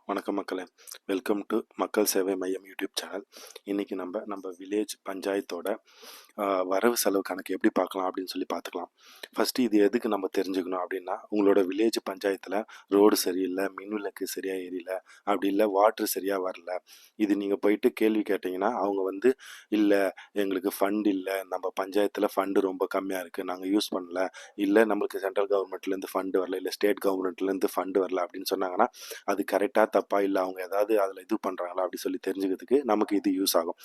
வணக்கம் மக்களே, welcome to மக்கள் சேவை மையம் யூடியூப் சேனல். இன்றைக்கி நம்ம வில்லேஜ் பஞ்சாயத்தோட வரவு செலவு கணக்கு எப்படி பார்க்கலாம் அப்படின்னு சொல்லி பார்த்துக்கலாம். ஃபஸ்ட்டு இது எதுக்கு நம்ம தெரிஞ்சுக்கணும் அப்படின்னா, உங்களோட வில்லேஜ் பஞ்சாயத்தில் ரோடு சரியில்லை, மின்விளக்கு சரியாக எரியல, அப்படி இல்லை வாட்ரு சரியாக வரல, இது நீங்கள் போயிட்டு கேள்வி கேட்டிங்கன்னா அவங்க இல்லை எங்களுக்கு ஃபண்ட் இல்லை, நம்ம பஞ்சாயத்தில் ஃபண்டு ரொம்ப கம்மியாக இருக்குது, நாங்கள் யூஸ் பண்ணல, இல்லை நம்மளுக்கு சென்ட்ரல் கவர்மெண்ட்லேருந்து ஃபண்டு வரல, இல்லை ஸ்டேட் கவர்மெண்ட்லேருந்து ஃபண்டு வரல அப்படின்னு சொன்னாங்கன்னா அது கரெக்டாக தப்பா, இல்லை அவங்க ஏதாவது அதில் இது பண்ணுறாங்களா அப்படி சொல்லி தெரிஞ்சுக்கிறதுக்கு நமக்கு இது யூஸ் ஆகும்.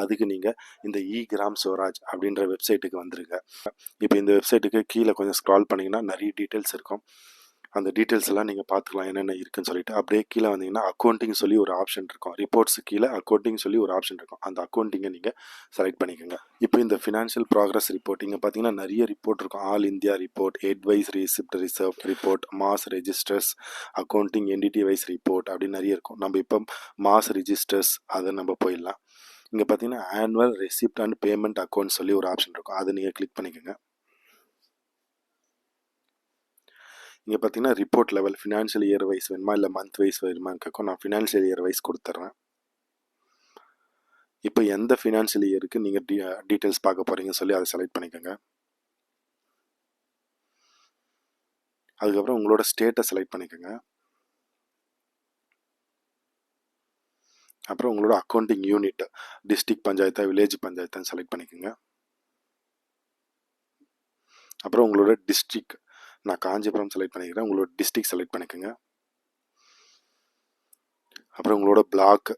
அதுக்கு நீங்கள் இந்த கிராம் ஸ்வராஜ் அப்படின்ற வெப்சைட்டுக்கு வந்துருங்க. இப்போ இந்த வெப்சைட்டுக்கு கீழே கொஞ்சம் ஸ்க்ரால் பண்ணிங்கன்னா நிறைய டீட்டெயில்ஸ் இருக்கும். அந்த டீட்டெயில்ஸ் எல்லாம் நீங்கள் பார்த்துக்கலாம் என்னென்ன இருக்குன்னு சொல்லிட்டு. அப்படியே கீழே வந்தீங்கன்னா அக்கௌண்டிங் சொல்லி ஒரு ஆப்ஷன் இருக்கும். ரிப்போர்ட்ஸு கீழே அக்கௌண்டிங் சொல்லி ஒரு ஆப்ஷன் இருக்கும். அந்த அக்கௌண்டிங்கை நீங்கள் செலக்ட் பண்ணிக்கோங்க. இப்போ இந்த ஃபினான்ஷியல் ப்ராக்ரஸ் ரிப்போர்ட் இங்கே பார்த்தீங்கன்னா நிறைய ரிப்போர்ட் இருக்கும். All India report, advice receipt reserve report, mass registers, accounting entity wise report அப்படின்னு நிறைய இருக்கும். நம்ம இப்போ மாஸ் ரெஜிஸ்டர்ஸ் அதை நம்ம போயிடலாம். இங்கே பார்த்தீங்கன்னா annual receipt and payment account சொல்லி ஒரு ஆப்ஷன் இருக்கும். அதை நீங்கள் கிளிக் பண்ணிக்கோங்க. இங்கே பார்த்தீங்கன்னா report level financial year wise வேணுமா இல்லை மந்த் வைஸ் வேணுமான்னு கேட்கும். நான் ஃபினான்ஷியல் இயர் வைஸ் கொடுத்துட்றேன். இப்போ எந்த ஃபினான்ஷியல் இயருக்கு நீங்கள் டீட்டெயில்ஸ் பார்க்க போகிறீங்கன்னு சொல்லி அதை செலக்ட் பண்ணிக்கோங்க. அதுக்கப்புறம் உங்களோட ஸ்டேட்டை செலக்ட் பண்ணிக்கோங்க. அப்புறம் உங்களோட அக்கௌண்டிங் யூனிட் டிஸ்ட்ரிக்ட் பஞ்சாயத்தா வில்லேஜ் பஞ்சாயத்தான்னு செலக்ட் பண்ணிக்கோங்க. அப்புறம் உங்களோட டிஸ்ட்ரிக்ட், நான் காஞ்சிபுரம் செலக்ட் பண்ணிக்கிறேன். உங்களோட டிஸ்ட்ரிக்ட் செலக்ட் பண்ணிக்கோங்க. அப்புறம் உங்களோட பிளாக்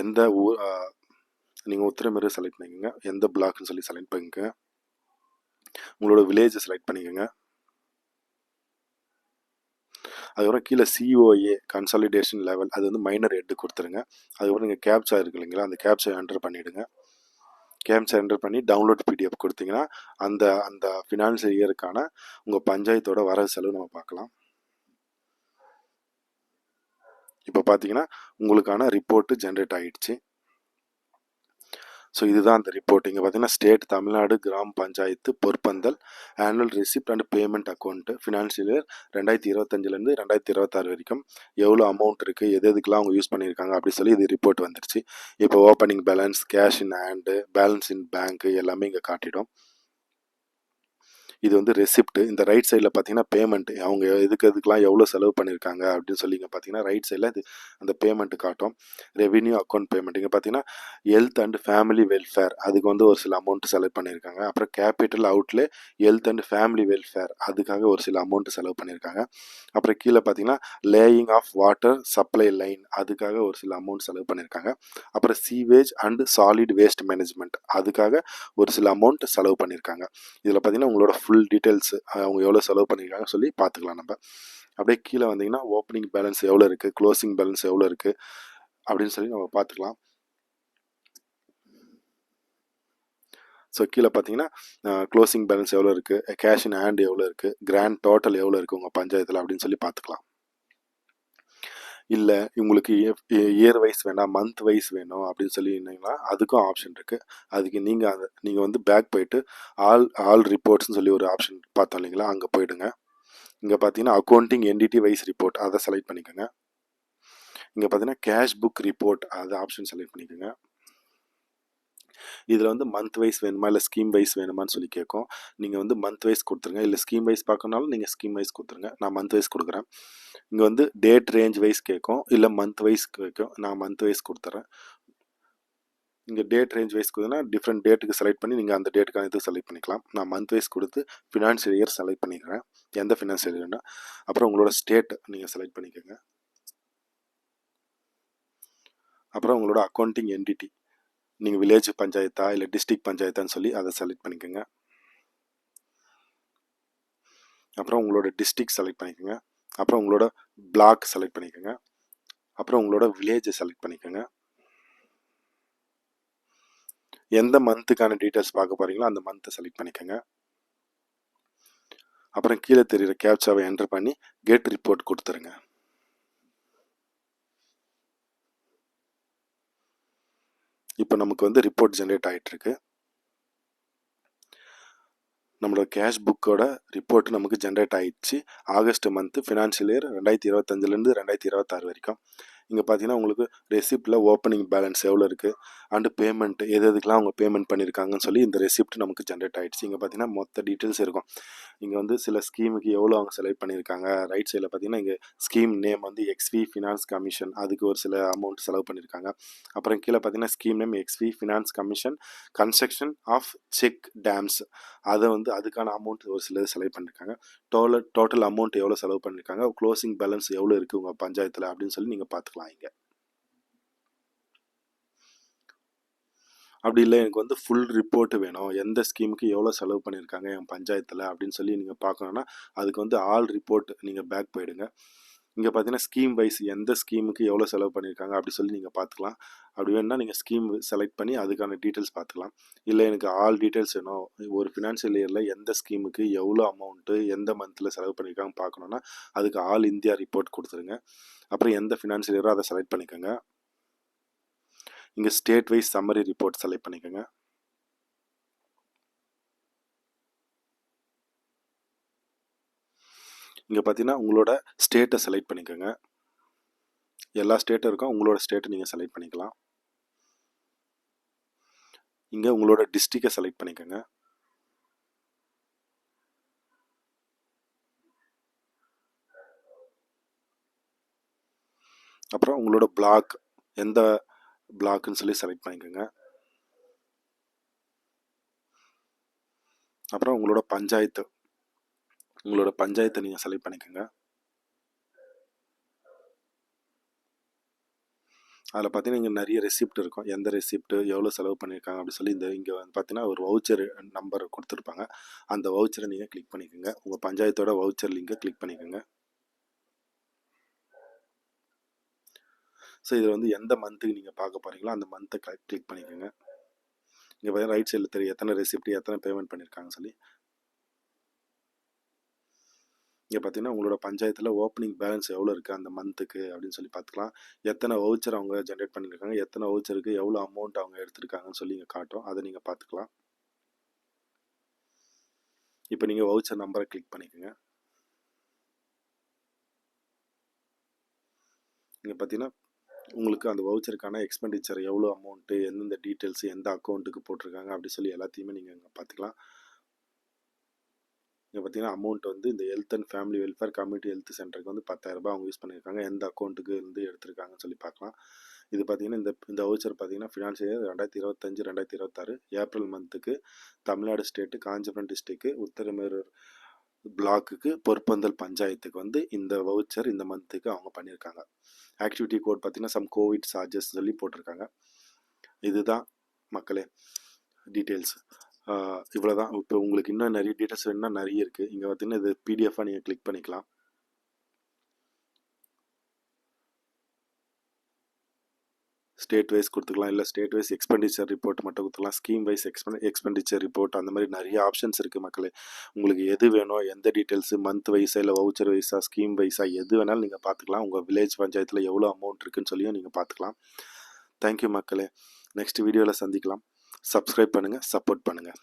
எந்த ஊர், நீங்கள் உத்திரமேரூர் செலக்ட் பண்ணிக்கோங்க. எந்த பிளாக்னு சொல்லி செலக்ட் பண்ணிக்கோங்க. உங்களோட வில்லேஜை செலக்ட் பண்ணிக்கோங்க. அதுக்கப்புறம் கீழே சிஓஏ கன்சாலிடேஷன் லெவல் அது வந்து மைனர் ஹெட்டு கொடுத்துருங்க. அதுக்கப்புறம் நீங்கள் கேப்சா இருக்கு இல்லைங்களா, அந்த கேப்சா என்டர் பண்ணிவிடுங்க. கேப்சா என்டர் பண்ணி டவுன்லோட் பிடிஎஃப் கொடுத்தீங்கன்னா அந்த அந்த ஃபினான்ஷியல் இயருக்கான உங்கள் பஞ்சாயத்தோட வரவு செலவு நம்ம பார்க்கலாம். இப்போ பார்த்தீங்கன்னா உங்களுக்கான ரிப்போர்ட்டு ஜென்ரேட் ஆகிடுச்சு. ஸோ இதுதான் அந்த ரிப்போர்ட். இங்கே பார்த்தீங்கன்னா ஸ்டேட் தமிழ்நாடு கிராம panchayat Porpandal annual receipt and payment account financial year 2025 2026 வரைக்கும் எவ்வளோ அமௌண்ட் இருக்குது, எதுக்கெல்லாம் அவங்க யூஸ் பண்ணியிருக்காங்க அப்படி சொல்லி இது ரிப்போர்ட் வந்துருச்சு. இப்போ opening balance, cash in hand, balance in bank எல்லாமே இங்கே காட்டிடும். இது வந்து ரெசிப்ட். இந்த ரைட் சைடில் பார்த்தீங்கன்னா பேமெண்ட், அவங்க எதுக்கெல்லாம் எவ்வளோ செலவு பண்ணியிருக்காங்க அப்படின்னு சொல்லி இங்கே பார்த்தீங்கன்னா ரைட் சைடில் இது அந்த பேமெண்ட்டு காட்டும். ரெவென்யூ அக்கௌண்ட் பேமெண்ட் இங்கே பார்த்தீங்கன்னா ஹெல்த் அண்ட் ஃபேமிலி வெல்ஃபேர் அதுக்கு வந்து ஒரு சில அமௌண்ட் செலவு பண்ணியிருக்காங்க. அப்புறம் capital outlay health and family welfare அதுக்காக ஒரு சில அமௌண்ட் செலவு பண்ணியிருக்காங்க. அப்புறம் கீழே பார்த்தீங்கன்னா laying of water supply line அதுக்காக ஒரு சில அமௌண்ட் செலவு பண்ணியிருக்காங்க. அப்புறம் sewage and solid waste management அதுக்காக ஒரு சில அமௌண்ட் செலவு பண்ணியிருக்காங்க. இதில் பார்த்தீங்கன்னா உங்களோட ஃபுல் டீட்டெயில்ஸ் அவங்க எவ்வளோ செலவு பண்ணியிருக்காங்க சொல்லி பார்த்துக்கலாம். நம்ம அப்படியே கீழே வந்தீங்கன்னா ஓப்பனிங் பேலன்ஸ் எவ்வளோ இருக்குது, க்ளோசிங் பேலன்ஸ் எவ்வளோ இருக்குது அப்படின்னு சொல்லி நம்ம பார்த்துக்கலாம். ஸோ கீழே பார்த்தீங்கன்னா க்ளோசிங் பேலன்ஸ் எவ்வளோ இருக்குது, கேஷ் இன் ஹேண்ட் எவ்வளோ இருக்குது, கிராண்ட் டோட்டல் எவ்வளோ இருக்குது உங்கள் பஞ்சாயத்தில் அப்படின்னு சொல்லி பார்த்துக்கலாம். இல்லை உங்களுக்கு இயர் வைஸ் வேணாம் மந்த் வைஸ் வேணும் அப்படின்னு சொல்லி இருந்தீங்கன்னா அதுக்கும் ஆப்ஷன் இருக்குது. அதுக்கு நீங்கள் வந்து பேக் போயிட்டு ஆல் ரிப்போர்ட்ஸ்னு சொல்லி ஒரு ஆப்ஷன் பார்த்தோம் இல்லைங்களா, அங்கே போயிடுங்க. இங்கே பார்த்தீங்கன்னா அக்கௌண்டிங் என்டிடி வைஸ் ரிப்போர்ட் அதை செலக்ட் பண்ணிக்கோங்க. இங்கே பார்த்தீங்கன்னா கேஷ் புக் ரிப்போர்ட் அது ஆப்ஷன் செலக்ட் பண்ணிக்கோங்க. இதில் வந்து மந்த் வைஸ் வேணுமா இல்லை ஸ்கீம் வைஸ் வேணுமான்னு சொல்லி கேட்கும். நீங்கள் வந்து மந்த் வைஸ் கொடுத்துருங்க, இல்லை ஸ்கீம் வைஸ் பார்க்கணுனாலும் நீங்கள் ஸ்கீம் வைஸ் கொடுத்துருங்க. நான் மந்த் வைஸ் கொடுக்குறேன். இங்கே வந்து டேட் ரேஞ்ச் வைஸ் கேட்கும், இல்லை மந்த் வைஸ் கேட்கும். நான் மந்த் வைஸ் கொடுத்துட்றேன். இங்கே டேட் ரேஞ்ச் வைஸ் கொடுத்தீங்கன்னா டிஃப்ரெண்ட் டேட்டுக்கு செலக்ட் பண்ணி நீங்கள் அந்த டேட்டுக்கான இது செலக்ட் பண்ணிக்கலாம். நான் மந்த் வைஸ் கொடுத்து ஃபினான்ஷியல் இயர் செலக்ட் பண்ணிக்கிறேன், எந்த ஃபினான்ஷியல் இயர்னா. அப்புறம் உங்களோட ஸ்டேட் நீங்கள் செலக்ட் பண்ணிக்கோங்க. அப்புறம் உங்களோட அக்கௌண்டிங் என்டிட்டி நீங்கள் வில்லேஜ் பஞ்சாயத்தா இல்லை டிஸ்ட்ரிக்ட் பஞ்சாயத்தான்னு சொல்லி அதை செலக்ட் பண்ணிக்கோங்க. அப்புறம் உங்களோட டிஸ்ட்ரிக்ட் செலக்ட் பண்ணிக்கோங்க. அப்புறம் உங்களோட பிளாக் செலக்ட் பண்ணிக்கோங்க. அப்புறம் உங்களோட வில்லேஜை செலக்ட் பண்ணிக்கோங்க. எந்த மந்த்துக்கான டீட்டெயில்ஸ் பார்க்க போகிறீங்களோ அந்த மந்த்தை செலக்ட் பண்ணிக்கோங்க. அப்புறம் கீழே தெரிகிற கேப்சாவை என்டர் பண்ணி கெட் ரிப்போர்ட் கொடுத்துருங்க. இப்போ நமக்கு வந்து ரிப்போர்ட் ஜென்ரேட் ஆகிட்டுருக்கு. நம்மளோட கேஷ் புக்கோட ரிப்போர்ட் நமக்கு ஜென்ரேட் ஆயிடுச்சு. ஆகஸ்ட் மந்த்து ஃபினான்ஷியல் இயர் 2025லேருந்து 2026 வரைக்கும். இங்கே பார்த்தீங்கன்னா உங்களுக்கு ரெசிப்டில் ஓப்பனிங் பேலன்ஸ் எவ்வளோ இருக்குது அண்டு பேமெண்ட் எதுக்கெலாம் அவங்க பேமெண்ட் பண்ணியிருக்காங்கன்னு சொல்லி இந்த ரெசிப்ட் நமக்கு ஜென்ரேட் ஆகிடுச்சு. இங்கே பார்த்தீங்கன்னா மொத்த டீட்டெயில்ஸ் இருக்கும். இங்கே வந்து சில ஸ்கீமுக்கு எவ்வளோ அவங்க செலக்ட் பண்ணியிருக்காங்க. ரைட் சைடில் பார்த்தீங்கன்னா இங்கே ஸ்கீம் நேம் வந்து எக்ஸ்வி ஃபினான்ஸ் கமிஷன், அதுக்கு ஒரு சில அமௌண்ட் செலவு பண்ணியிருக்காங்க. அப்புறம் கீழே பார்த்தீங்கன்னா scheme name XV finance commission construction of check dams, அதை வந்து அதுக்கான அமௌண்ட் ஒரு சிலது செலக்ட் பண்ணியிருக்காங்க. டோட்டல் அமௌண்ட் எவ்வளோ செலவு பண்ணியிருக்காங்க, க்ளோசிங் பேலன்ஸ் எவ்வளோ இருக்குது உங்கள் பஞ்சாயத்தில் அப்படின்னு சொல்லி நீங்கள் பார்த்துக்கலாம். இங்கே அப்படி இல்லை எனக்கு வந்து ஃபுல் ரிப்போர்ட் வேணும், எந்த ஸ்கீமுக்கு எவ்வளோ செலவு பண்ணியிருக்காங்க என் பஞ்சாயத்தில் அப்படின்னு சொல்லி நீங்கள் பார்க்கணுன்னா அதுக்கு வந்து ஆல் ரிப்போர்ட் நீங்கள் பேக் போயிடுங்க. இங்கே பார்த்தீங்கன்னா ஸ்கீம் வைஸ் எந்த ஸ்கீமுக்கு எவ்வளோ செலவு பண்ணியிருக்காங்க அப்படி சொல்லி நீங்கள் பார்த்துக்கலாம். அப்படி வேணுன்னா நீங்கள் ஸ்கீம் செலக்ட் பண்ணி அதுக்கான டீட்டெயில்ஸ் பார்த்துக்கலாம். இல்லை எனக்கு ஆல் டீட்டெயில்ஸ் வேணும், ஒரு ஃபினான்ஷியல் இயரில் எந்த ஸ்கீமுக்கு எவ்வளோ அமௌண்ட்டு எந்த மந்தில் செலவு பண்ணியிருக்காங்க பார்க்கணுன்னா அதுக்கு ஆல் இந்தியா ரிப்போர்ட் கொடுத்துருங்க. அப்புறம் எந்த ஃபினான்ஷியல் இயரோ அதை செலக்ட் பண்ணிக்கோங்க. இங்கே state wise summary report select பண்ணிக்கோங்க. இங்கே பார்த்தீங்கன்னா உங்களோட ஸ்டேட்டை செலக்ட் பண்ணிக்கோங்க. எல்லா ஸ்டேட்டும் இருக்கும், உங்களோட ஸ்டேட்டை நீங்கள் செலக்ட் பண்ணிக்கலாம். இங்கே உங்களோட டிஸ்ட்ரிக்டை செலக்ட் பண்ணிக்கோங்க. அப்புறம் உங்களோட பிளாக் எந்த பிளாக்குன்னு சொல்லி செலக்ட் பண்ணிக்கோங்க. அப்புறம் உங்களோட பஞ்சாயத்தை நீங்கள் செலக்ட் பண்ணிக்கோங்க. அதில் பார்த்தீங்கன்னா இங்கே நிறைய ரெசிப்ட் இருக்கும், எந்த ரெசிப்ட் எவ்வளோ செலவு பண்ணியிருக்காங்க அப்படி சொல்லி இங்கே வந்து பார்த்தீங்கன்னா ஒரு வவுச்சர் நம்பர் கொடுத்துருப்பாங்க. அந்த வவுச்சரை நீங்கள் கிளிக் பண்ணிக்கோங்க. உங்கள் பஞ்சாயத்தோட வவுச்சர் லிங்கை கிளிக் பண்ணிக்கோங்க. ஸோ இதில் வந்து எந்த மந்த்துக்கு நீங்கள் பார்க்க போகிறீங்களோ அந்த மந்த்தை கிளிக் பண்ணிக்கோங்க. இங்கே பார்த்தீங்கன்னா ரைட் சைடில் தெரியும் எத்தனை ரெசிப்ட் எத்தனை பேமெண்ட் பண்ணியிருக்காங்கன்னு சொல்லி. இங்கே பார்த்தீங்கன்னா உங்களோட பஞ்சாயத்தில் ஓப்பனிங் பேலன்ஸ் எவ்வளோ இருக்குது அந்த மந்த்துக்கு அப்படின்னு சொல்லி பார்த்துக்கலாம். எத்தனை வவுச்சர் அவங்க ஜென்ரேட் பண்ணியிருக்காங்க, எத்தனை வவுச்சருக்கு எவ்வளோ அமௌண்ட் அவங்க எடுத்திருக்காங்கன்னு சொல்லி இங்கே காட்டும், அதை நீங்கள் பார்த்துக்கலாம். இப்போ நீங்கள் வவுச்சர் நம்பரை கிளிக் பண்ணிக்கோங்க. இங்கே பார்த்தீங்கன்னா உங்களுக்கு அந்த வவுச்சருக்கான எக்ஸ்பெண்டிச்சர் எவ்வளோ அமௌண்ட்டு, எந்தெந்த டீட்டெயில்ஸ் எந்த அக்கௌண்ட்டுக்கு போட்டிருக்காங்க அப்படி சொல்லி எல்லாத்தையுமே நீங்கள் இங்கே பார்த்துக்கலாம். இங்கே பார்த்தீங்கன்னா அமௌண்ட் வந்து இந்த health and family welfare community health சென்டருக்கு வந்து 10,000 அவங்க யூஸ் பண்ணியிருக்காங்க, எந்த அக்கௌண்ட்டுக்கு இருந்து எடுத்திருக்காங்கன்னு சொல்லி பார்க்கலாம். இது பார்த்தீங்கன்னா இந்த வவுச்சர் பார்த்தீங்கன்னா ஃபினான்ஷியல் இயர் 2025-2026 ஏப்ரல் மந்த்துக்கு தமிழ்நாடு ஸ்டேட்டு காஞ்சிபுரம் டிஸ்ட்ரிக்ட்டு உத்தரமேரூர் பிளாக்குக்கு பொற்பந்தல் பஞ்சாயத்துக்கு வந்து இந்த வவுச்சர் இந்த மந்த்துக்கு அவங்க பண்ணியிருக்காங்க. ஆக்டிவிட்டி கோட் பார்த்தீங்கன்னா சம் கோவிட் சார்ஜஸ் சொல்லி போட்டிருக்காங்க. இதுதான் மக்களே டீட்டெயில்ஸ். இவ்வளோதான். இப்போ உங்களுக்கு இன்னும் நிறைய டீட்டெயில்ஸ் வேணும்னா நிறைய இருக்குது. இங்கே பார்த்தீங்கன்னா இது பிடிஎஃபாக நீங்கள் கிளிக் பண்ணிக்கலாம். ஸ்டேட் வைஸ் கொடுத்துக்கலாம், இல்லை ஸ்டேட் வைஸ் எக்ஸ்பெண்டிச்சர் ரிப்போர்ட் மட்டும் கொடுத்துக்கலாம், ஸ்கீம் வைஸ் எக்ஸ்பெண்டிச்சர் ரிப்போர்ட், அந்த மாதிரி நிறைய ஆப்ஷன்ஸ் இருக்குது மக்களே. உங்களுக்கு எது வேணும், எந்த டீட்டெயில்ஸு மந்த் வைஸாக இல்லை வவுச்சர் வைஸாக ஸ்கீம் வைஸாக எது வேணாலும் நீங்கள் பார்த்துக்கலாம். உங்கள் வில்லேஜ் பஞ்சாயத்தில் எவ்வளோ அமௌண்ட் இருக்குன்னு சொல்லியும் நீங்கள் பார்த்துக்கலாம். தேங்க்யூ மக்களே. நெக்ஸ்ட் வீடியோவில் சந்திக்கலாம். சப்ஸ்கிரைப் பண்ணுங்கள், சப்போர்ட் பண்ணுங்கள்.